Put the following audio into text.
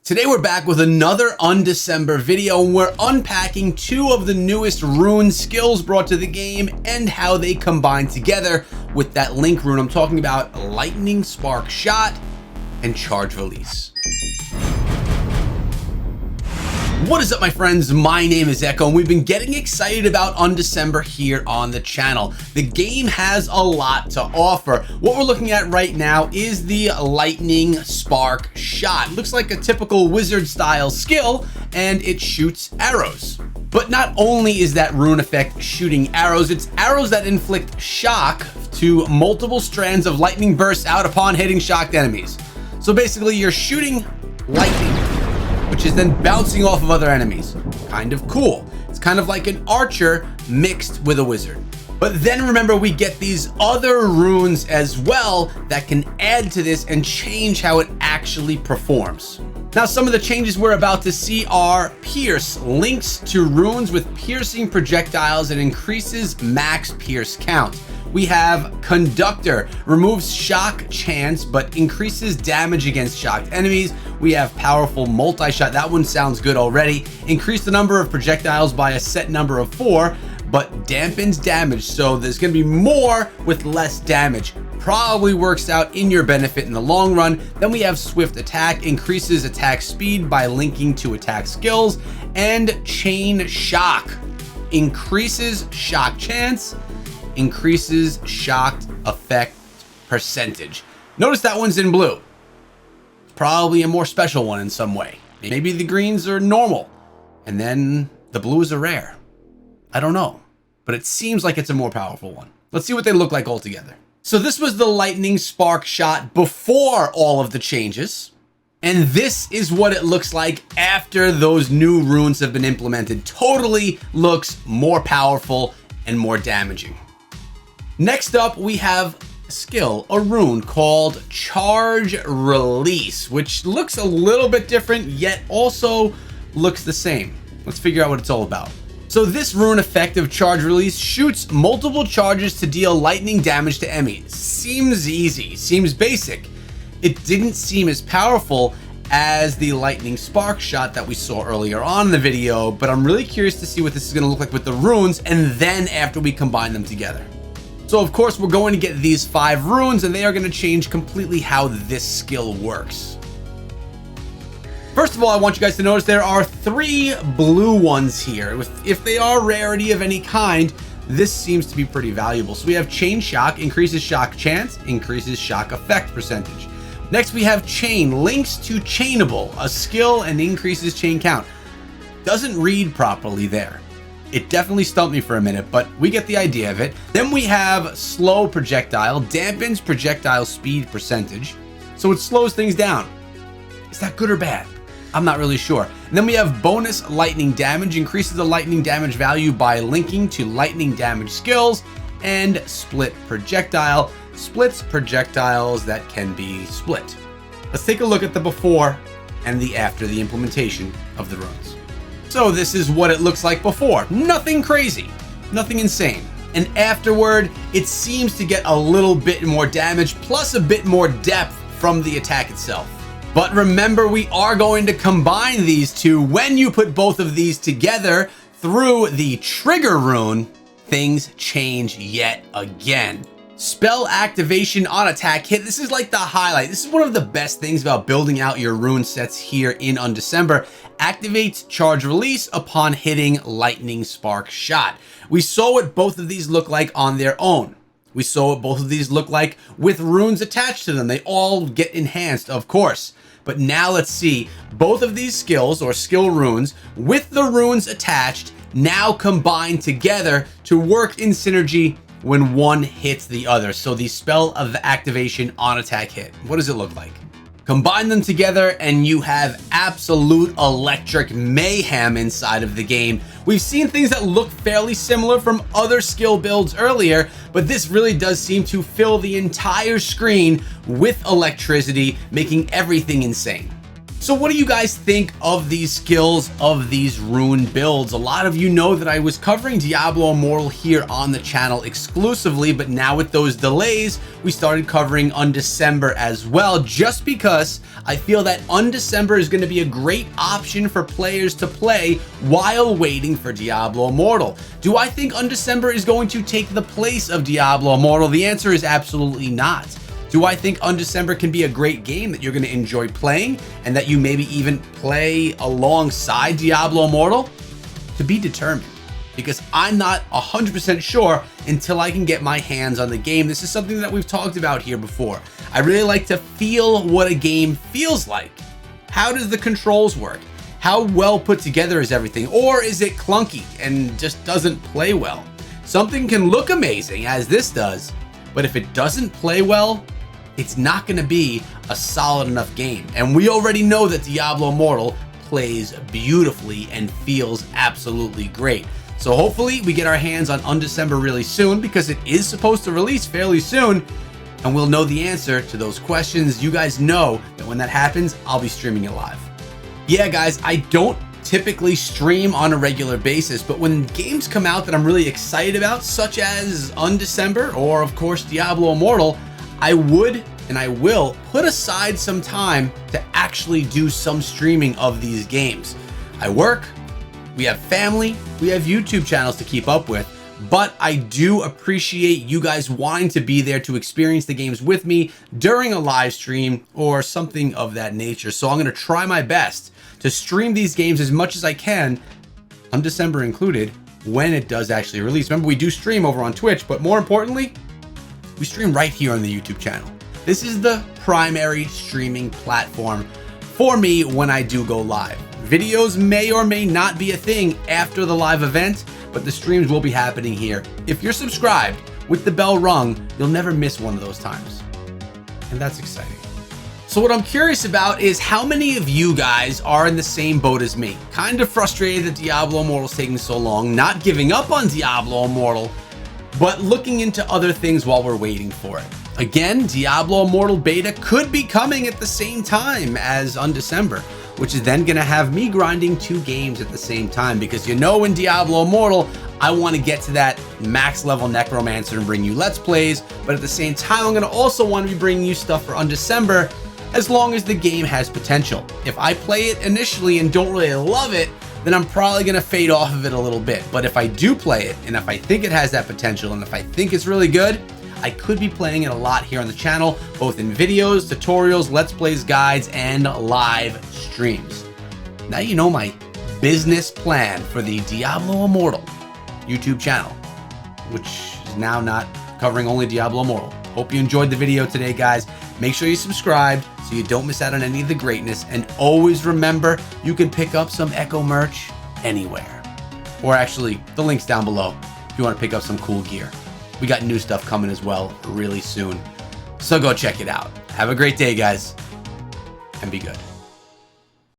Today we're back with another Undecember video, and we're unpacking two of the newest rune skills brought to the game and how they combine together with that link rune. I'm talking about Lightning Spark Shot and Charge Release. What is up, my friends? My name is Echo, and we've been getting excited about Undecember here on the channel. The game has a lot to offer. What we're looking at right now is the Lightning Spark Shot. Looks like a typical wizard style skill, and it shoots arrows. But not only is that rune effect shooting arrows, it's arrows that inflict shock to multiple strands of lightning bursts out upon hitting shocked enemies. So basically you're shooting lightning, which is then bouncing off of other enemies. Kind of cool. It's kind of like an archer mixed with a wizard. But then remember, we get these other runes as well that can add to this and change how it actually performs. Now, some of the changes we're about to see are Pierce, links to runes with piercing projectiles and increases max pierce count. We have Conductor, removes shock chance but increases damage against shocked enemies. We have Powerful Multi-Shot, that one sounds good already. Increase the number of projectiles by a set number of 4, but dampens damage, so there's going to be more with less damage. Probably works out in your benefit in the long run. Then we have Swift Attack, increases attack speed by linking to attack skills. And Chain Shock, increases shock chance, increases shocked effect percentage. Notice that one's in blue. Probably a more special one in some way. Maybe the greens are normal and then the blues are rare. I don't know, but it seems like it's a more powerful one. Let's see what they look like all together. So this was the Lightning Spark Shot before all of the changes. And this is what it looks like after those new runes have been implemented. Totally looks more powerful and more damaging. Next up, we have a skill, a rune called Charge Release, which looks a little bit different, yet also looks the same. Let's figure out what it's all about. So this rune effect of Charge Release shoots multiple charges to deal lightning damage to enemies. Seems easy, seems basic. It didn't seem as powerful as the Lightning Spark Shot that we saw earlier on in the video, but I'm really curious to see what this is going to look like with the runes and then after we combine them together. So of course we're going to get these 5 runes, and they are going to change completely how this skill works. First of all, I want you guys to notice there are 3 blue ones here. If they are rarity of any kind, this seems to be pretty valuable. So we have Chain Shock, increases shock chance, increases shock effect percentage. Next we have Chain, links to Chainable, a skill and increases chain count. Doesn't read properly there. It definitely stumped me for a minute, but we get the idea of it. Then we have Slow Projectile, dampens projectile speed percentage, so it slows things down. Is that good or bad? I'm not really sure. And then we have Bonus Lightning Damage, increases the lightning damage value by linking to lightning damage skills. And Split Projectile, splits projectiles that can be split. Let's take a look at the before and the after the implementation of the runes. So this is what it looks like before. Nothing crazy, nothing insane. And afterward, it seems to get a little bit more damage plus a bit more depth from the attack itself. But remember, we are going to combine these two. When you put both of these together through the trigger rune, things change yet again. Spell activation on attack hit. This is like the highlight. This is one of the best things about building out your rune sets here in Undecember. Activates Charge Release upon hitting Lightning Spark Shot. We saw what both of these look like on their own. We saw what both of these look like with runes attached to them. They all get enhanced, of course. But now let's see both of these skills or skill runes with the runes attached now combined together to work in synergy when one hits the other. So the spell of activation on attack hit. What does it look like? Combine them together and you have absolute electric mayhem inside of the game. We've seen things that look fairly similar from other skill builds earlier, but this really does seem to fill the entire screen with electricity, making everything insane. So what do you guys think of these skills, of these rune builds? A lot of you know that I was covering Diablo Immortal here on the channel exclusively, but now with those delays, we started covering Undecember as well, just because I feel that Undecember is going to be a great option for players to play while waiting for Diablo Immortal. Do I think Undecember is going to take the place of Diablo Immortal? The answer is absolutely not. Do I think Undecember can be a great game that you're going to enjoy playing and that you maybe even play alongside Diablo Immortal? To be determined, because I'm not 100% sure until I can get my hands on the game. This is something that we've talked about here before. I really like to feel what a game feels like. How does the controls work? How well put together is everything? Or is it clunky and just doesn't play well? Something can look amazing, as this does, but if it doesn't play well, it's not going to be a solid enough game. And we already know that Diablo Immortal plays beautifully and feels absolutely great. So hopefully we get our hands on Undecember really soon, because it is supposed to release fairly soon, and we'll know the answer to those questions. You guys know that when that happens, I'll be streaming it live. Yeah, guys, I don't typically stream on a regular basis, but when games come out that I'm really excited about, such as Undecember or of course Diablo Immortal, I would and I will put aside some time to actually do some streaming of these games. I work, we have family, we have YouTube channels to keep up with, but I do appreciate you guys wanting to be there to experience the games with me during a live stream or something of that nature. So I'm going to try my best to stream these games as much as I can, Undecember included, when it does actually release. Remember, we do stream over on Twitch, but more importantly, we stream right here on the YouTube channel. This is the primary streaming platform for me when I do go live. Videos may or may not be a thing after the live event, but the streams will be happening here. If you're subscribed with the bell rung, you'll never miss one of those times. And that's exciting. So what I'm curious about is how many of you guys are in the same boat as me. Kind of frustrated that Diablo Immortal's taking so long, not giving up on Diablo Immortal, but looking into other things while we're waiting for it. Again, Diablo Immortal beta could be coming at the same time as Undecember, which is then going to have me grinding 2 games at the same time, because in Diablo Immortal, I want to get to that max level Necromancer and bring you Let's Plays, but at the same time, I'm going to also want to be bringing you stuff for Undecember, as long as the game has potential. If I play it initially and don't really love it, then I'm probably going to fade off of it a little bit. But if I do play it, and if I think it has that potential, and if I think it's really good, I could be playing it a lot here on the channel, both in videos, tutorials, Let's Plays, guides, and live streams. Now you know my business plan for the Diablo Immortal YouTube channel, which is now not covering only Diablo Immortal. Hope you enjoyed the video today, guys. Make sure you subscribe so you don't miss out on any of the greatness. And always remember, you can pick up some Echo merch anywhere. Or actually, the link's down below if you want to pick up some cool gear. We got new stuff coming as well really soon. So go check it out. Have a great day, guys, and be good.